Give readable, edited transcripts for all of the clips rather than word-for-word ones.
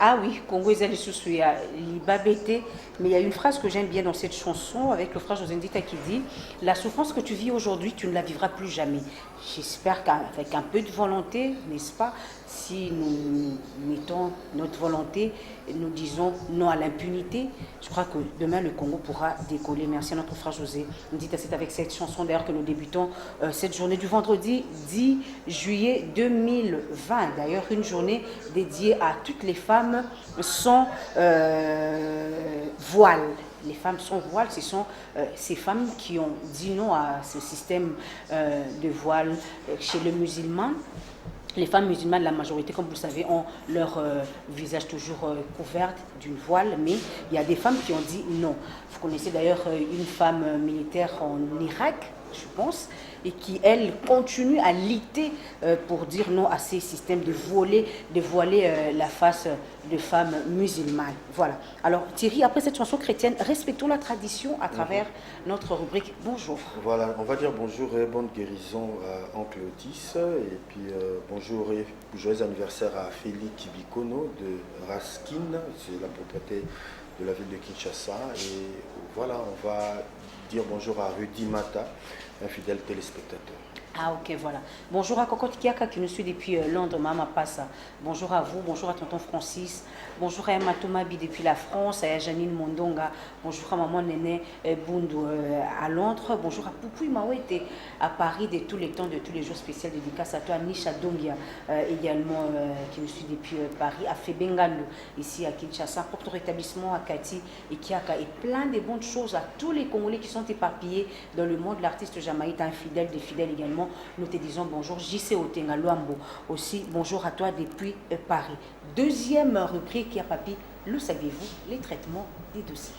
Ah oui, Congo est allé sous Libabete, mais il y a une phrase que j'aime bien dans cette chanson avec le frère José Ndita qui dit: la souffrance que tu vis aujourd'hui, tu ne la vivras plus jamais. J'espère qu'avec un peu de volonté, n'est-ce pas, si nous mettons notre volonté, nous disons non à l'impunité, je crois que demain le Congo pourra décoller. Merci à notre frère José Ndita. C'est avec cette chanson d'ailleurs que nous débutons cette journée du vendredi 10 juillet 2020. D'ailleurs, une journée dédiée à toutes les femmes sans voile. Les femmes sans voile, ce sont ces femmes qui ont dit non à ce système de voile chez les musulmans. Les femmes musulmanes, la majorité, comme vous le savez, ont leur visage toujours couvert d'une voile, mais il y a des femmes qui ont dit non. Vous connaissez d'ailleurs une femme militaire en Irak, je pense, et qui, elle, continue à lutter pour dire non à ces systèmes de voiler la face de femmes musulmanes. Voilà. Alors Thierry, après cette chanson chrétienne, respectons la tradition à travers notre rubrique Bonjour. Voilà, on va dire bonjour et bonne guérison à Oncle Otis, et puis bonjour et joyeux anniversaire à Félix Bikono de Raskin, c'est la propriété de la ville de Kinshasa. Et voilà, on va dire bonjour à Rudy Mata, un fidèle téléspectateur. Ah ok, voilà. Bonjour à Cocotte Kiaka qui nous suit depuis Londres, Mama Passa. Bonjour à vous, bonjour à tonton Francis. Bonjour à Emma Tomabi depuis la France, à Janine Mondonga. Bonjour à maman Néné Bundu à Londres. Bonjour à Poupoui Mawete à Paris de tous les temps, de tous les jours spéciaux. Dédicace à toi, Nisha Dongia également qui nous suit depuis Paris. À Febengalo ici à Kinshasa. Pour ton rétablissement à Kati et Kiaka. Et plein de bonnes choses à tous les Congolais qui sont éparpillés dans le monde. L'artiste jamaïcain, fidèle, des fidèles également. Nous te disons bonjour, JC Otenga Luambo. Aussi, bonjour à toi depuis Paris. Deuxième rubrique, à Papi, le saviez-vous, les traitements des dossiers.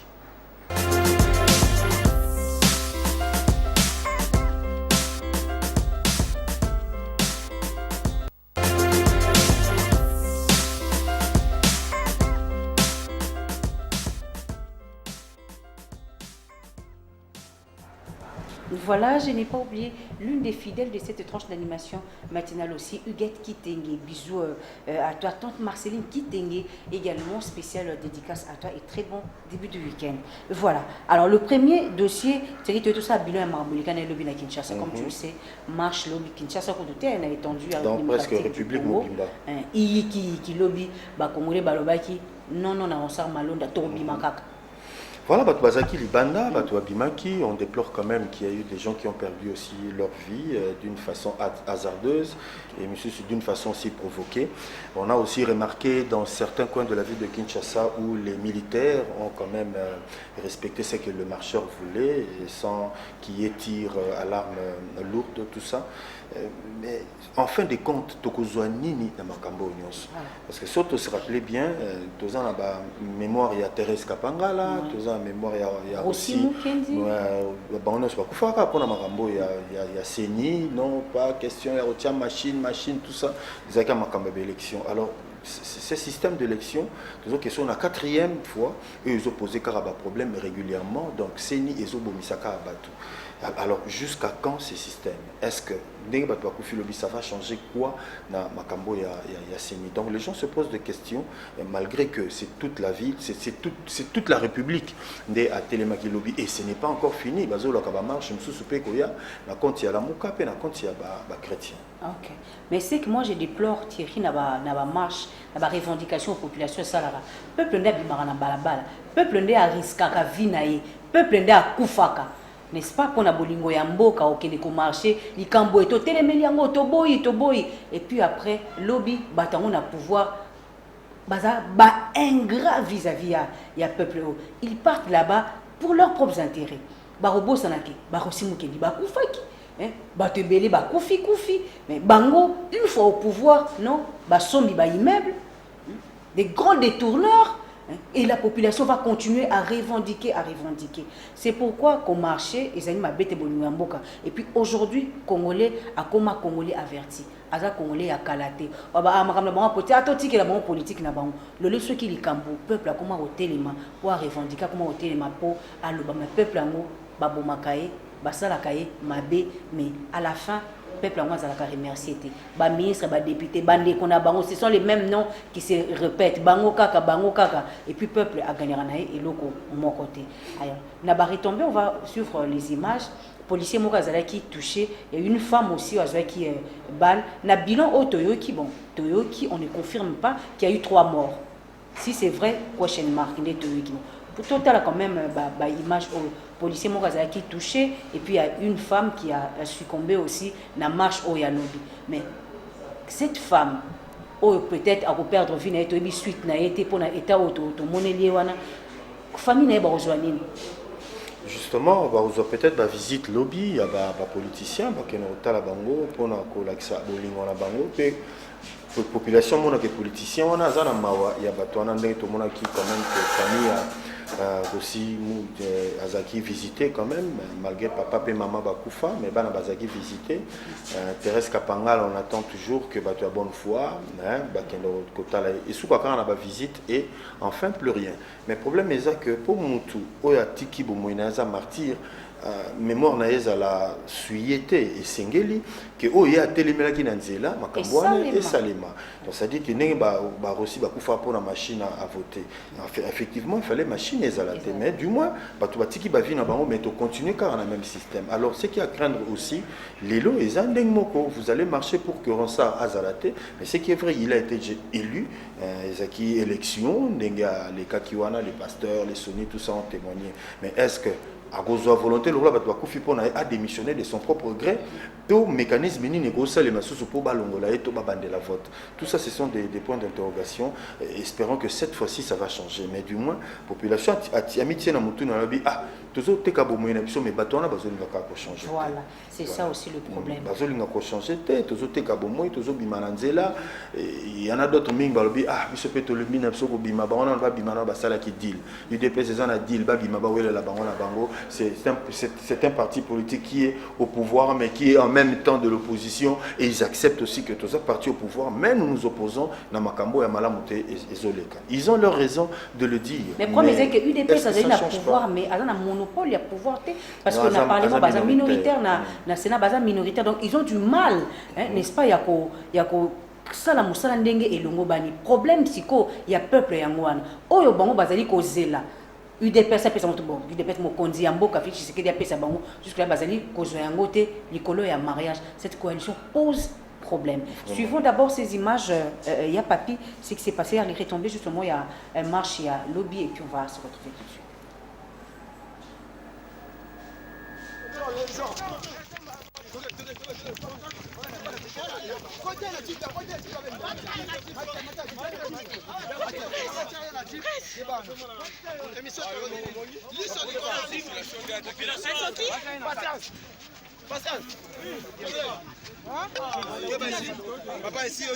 Voilà, je n'ai pas oublié l'une des fidèles de cette tranche d'animation matinale aussi, Huguette Kitenge. Bisous à toi, tante Marceline Kitenge, également spéciale dédicace à toi et très bon début de week-end. Voilà, alors le premier dossier, c'est tout ça, bilan Marbolika et lobby à Kinshasa, comme tu le sais, marche lobby Kinshasa, pour tout est étendu à donc presque République Mobimba. Qui lobby, Congolais, Balobaki, non, on sort Malonda, Tobi Makaka. Voilà, Batouazaki, Libanda, Batouabimaki, on déplore quand même qu'il y a eu des gens qui ont perdu aussi leur vie d'une façon hasardeuse et d'une façon aussi provoquée. On a aussi remarqué dans certains coins de la ville de Kinshasa où les militaires ont quand même respecté ce que le marcheur voulait et sans qu'il y ait tir à l'arme lourde, tout ça. Mais en fin de compte, Tokozouanini na Makambo Nyos. Parce que surtout se rappeler bien, tous en la mémoire il y a Thérèse Kapangala, tous en mémoire il y a aussi Baonos Bakufaka pour la Makambo il y a Seni, non pas question il y a Otia machine tout ça, ils ont Makambo élection. Alors ce système d'élection, ils ont question la quatrième fois et ils ont posé caraba problème régulièrement, donc Seni et Zobomisaka Abatu. Alors, jusqu'à quand ces systèmes? Est-ce que ça va changer quoi dans Makambo et Seni? Donc, les gens se posent des questions, malgré que c'est toute la ville, c'est toute la République à Télémaki Lobby, et ce n'est pas encore fini. Ok. Mais c'est que moi, je déplore, Thierry, na marche, na revendication aux populations, ça là. Peuple n'a pas de balabala, peuple n'a pas risqué vinaï, peuple n'a pas koufaka. N'est-ce pas qu'on a bolingo ya mboka au Québec au marché, likambo eto telemeli yango toboyi et puis après lobby batango na pouvoir baza ba ingrat vis-à-vis ya peuple. Ils partent là-bas pour leurs propres intérêts. Ba robo sanaki, ba rosimuke di ba kufaki, ba tebele ba kufi mais bango une fois au pouvoir, non, ba sombi ba immeuble, des grands détourneurs. Et la population va continuer à revendiquer. C'est pourquoi qu'au marché, ils ont mis. Et puis aujourd'hui, Congolais, à comment Congolais averti, à Congolais à Kalaté. Politique le leçon qui est Cambo, peuple a comment au téléma pour revendiquer, comment au téléma pour le peuple en haut, Babomakae, Basalakae, Mabé, mais à la fin, peuple en azalaka remercier te ba ministre ba député bande kona bango ce sont les mêmes noms qui se répètent bango kaka et puis peuple a gagné na eloko mon côté alors na ba retomber on va suivre les images policier moko azalaki touché et une femme aussi azalaki balle na bilan au Toyoki bon Toyoki on ne confirme pas qu'il y a eu 3 morts si c'est vrai question marque des Toyoki pour total quand même image au policier moko azalaki touché et puis il y a une femme qui a succombé aussi na marche au Yanobi mais cette femme peut-être a perdre vie na etobi suite na été pour na état auto monelier wana famille na ba rejoindre. Justement, on va peut-être la visite lobby, il y a des politiciens qui ont la bango pour l'accès à la bango. La population, les politiciens, il y a des gens qui quand même famille aussi azaki visité quand même malgré papa et maman bakufa mais bana bazaki visité Thérèse Kapangal on attend toujours que bato ya bonne foi bakendo kotala et sous quand on a ba visite et enfin plus rien mais problème est que pour mutu oya tiki bo moinaza martyr mémoire naïs à la suyété et singeli que oh il y a téléméla qui n'anzela makambwana et salima donc ça dit que n'est ba aussi ba kufa pour la machine à voter effectivement il fallait machine et zalate mais du moins ba tu batiki ba vie na bango mais to continuer car on a même système alors ce qui a craindre aussi les lots et zandeng moko vous allez marcher pour que Ronsard azalate mais ce qui est vrai il a été élu ezaki élection ndenga les kakiwana les pasteurs les sonnis tout ça ont témoigné mais est-ce que à cause de la volonté, le roi a démissionné de son propre gré. Tout mécanisme ni négocier les masses pour balongola et tout bander la vote. Tout ça, ce sont des points d'interrogation. Espérons que cette fois-ci, ça va changer. Mais du moins, la population a mis tiens à moutou dans la vie. Ah, tous autres cas mais bateau na bazoli va changer. Voilà, c'est ça aussi le problème. Bazoli va changer. Tous autres cas tous autres bimananzela. Il y en a d'autres ming balobi. Ah, il se peut tout le bina psoko bima ba on va bimana ba sala qui deal. UDP c'est un deal ba bima ba wele la bango na bango. C'est un parti politique qui est au pouvoir, mais qui est en même temps de l'opposition. Et ils acceptent aussi que tous ces partis au pouvoir, mais nous nous opposons à Makambo et à Malamute et Zoleka. Ils ont leur raison de le dire. Mais le problème c'est que l'UDP, ça a un pouvoir, mais elle a un monopole, il y a pouvoir. Parce que le Parlement est minoritaire, le Sénat est minoritaire. Donc ils ont du mal, n'est-ce pas? Il y a ça la musala ndenge et longo bani. Problème psycho, il y a peuple yangwana. Oyo bango bazali kozela. UDP ça pesa moto bon UDP mo konzi amboka fi Tshisekedi a pesa bango jusque là bazali kozwa yango te likolo ya mariage cette coalition pose problème. Suivons d'abord ces images il y a papi ce qui s'est passé il est retombé justement il y a un marche il y a lobby et puis on va se retrouver tout de suite. Papa ici,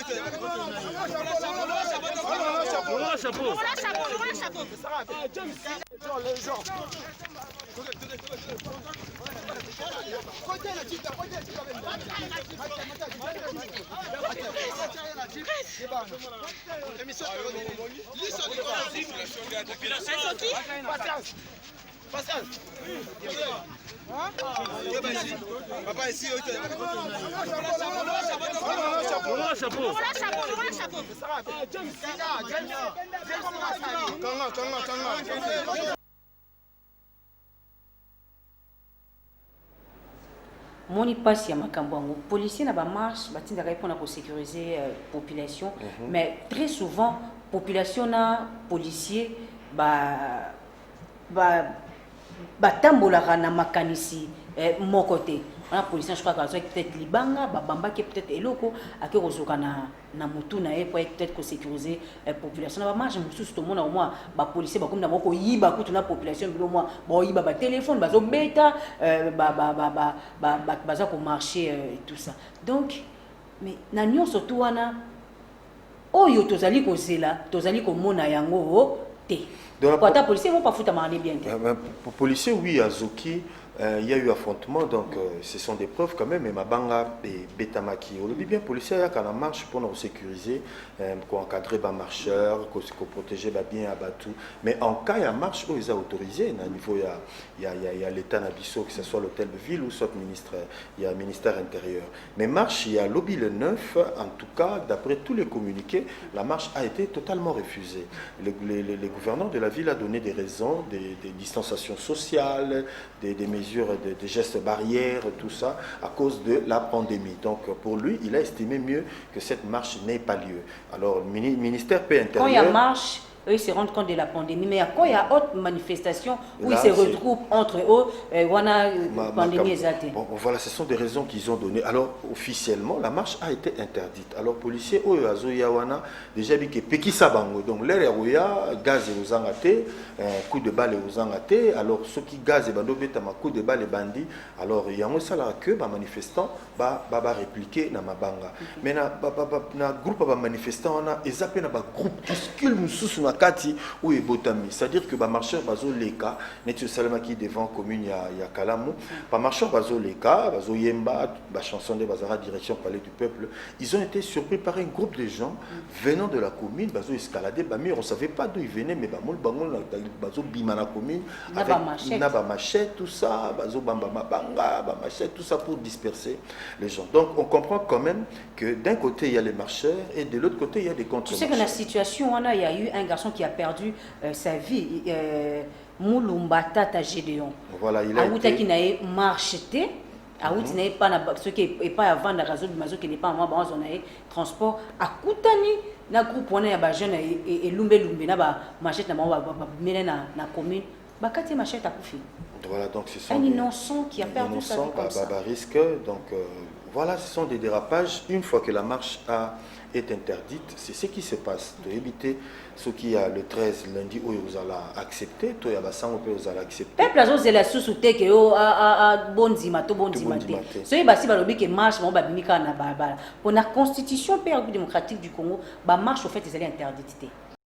papa ici, Moni passe ya makambo yango policier na ba marche batindaka pour na sécuriser population mais très souvent population na policier batambolaka na makanisi mon côté on a policier je crois que peut-être libanga bamba qui peut-être eloko ake kozoka na mutu na pour peut-être ko sécuriser population na ba marche mususu to mona au moins ba policier ba comme na moko yiba kutu na population bilo moi ba yiba ba téléphone bazo beta baza ko marcher et tout ça donc mais na nyon surtout wana oyo tozali ko zela tozali ko mona yango te. Pour ta policier, vous pas foutre à bien. Pour policier, oui, Azoki, Il y a eu affrontement, donc ce sont des preuves quand même. Et Mabanga et Betamaki, on le dit bien, policier, il y a qu'à la marche pour nous sécuriser, pour encadrer les marcheurs, pour protéger bien Abatou. Mais en cas il y a marche où ils ont autorisé, à niveau il y a l'État Nabiso, que ce soit l'hôtel de ville ou soit ministre, il y a le ministère intérieur. Mais marche, il y a lobby le 9, en tout cas, d'après tous les communiqués, la marche a été totalement refusée. Le gouverneur de la ville a donné des raisons, des distanciations sociales, des mesures, des gestes barrières, tout ça, à cause de la pandémie. Donc pour lui, il a estimé mieux que cette marche n'ait pas lieu. Alors le ministère peut intérieur... Quand il y a marche, eux ils se rendent compte de la pandémie, mais quand il y a autre manifestation où là, ils se regroupent entre eux, voilà, pandémie exacte. Bon, voilà, ce sont des raisons qu'ils ont données. Alors officiellement, la marche a été interdite. Alors policiers, eux, Azoyawana, déjà dit que Pekisa Bango, donc l'air gaz et aux angatés, coup de balle et aux angatés. Alors ceux qui gaz et bando betama coup de balle et bandits. Alors il y a un seul que les manifestants va répliquer dans ma banga. Mais na groupe de manifestants, ils appellent un groupe sous kati ou ebotami, c'est-à-dire que ba marcheur bazo leka netu salama qui devant commune ya Kalamu, ba marcheur bazo leka bazo yemba ba chanson de bazara direction palais du peuple, ils ont été surpris par un groupe de gens venant de la commune, bazo escalader ba mur, on savait pas d'où ils venaient, mais ba mol bangon bazo bima la commune avec na ba machette tout ça, bazo bamba mabanga ba machette tout ça pour disperser les gens. Donc on comprend quand même que d'un côté il y a les marcheurs et de l'autre côté il y a des contre-marcheurs. Tu sais que la situation il y a eu un garçon qui a perdu sa vie, Moulumba Tata Gédéon. Voilà, il a été... qui n'a marché, Aouti n'a pas ce qui est pas avant la raison du mazo qui n'est pas en moi, on a transport à Koutani, na groupe on a ba jeune et lumbe na ba machette na ba na commune, ba kati machette à Koufi. Voilà, donc ce sont un innocent qui a perdu sa vie comme ça. Risque, donc voilà, ce sont des dérapages. Une fois que la marche est interdite, c'est ce qui se passe. De éviter ce qui a le 13 lundi où vous allez accepter, toi ya basango pe vous allez accepter. Peuple azo zela susute ke o a bonzima to bonzima te. So y basi balobi ke marche mo ba bimika na bala. Pour la constitution démocratique du Congo, ba marche au fait ils allaient interdite.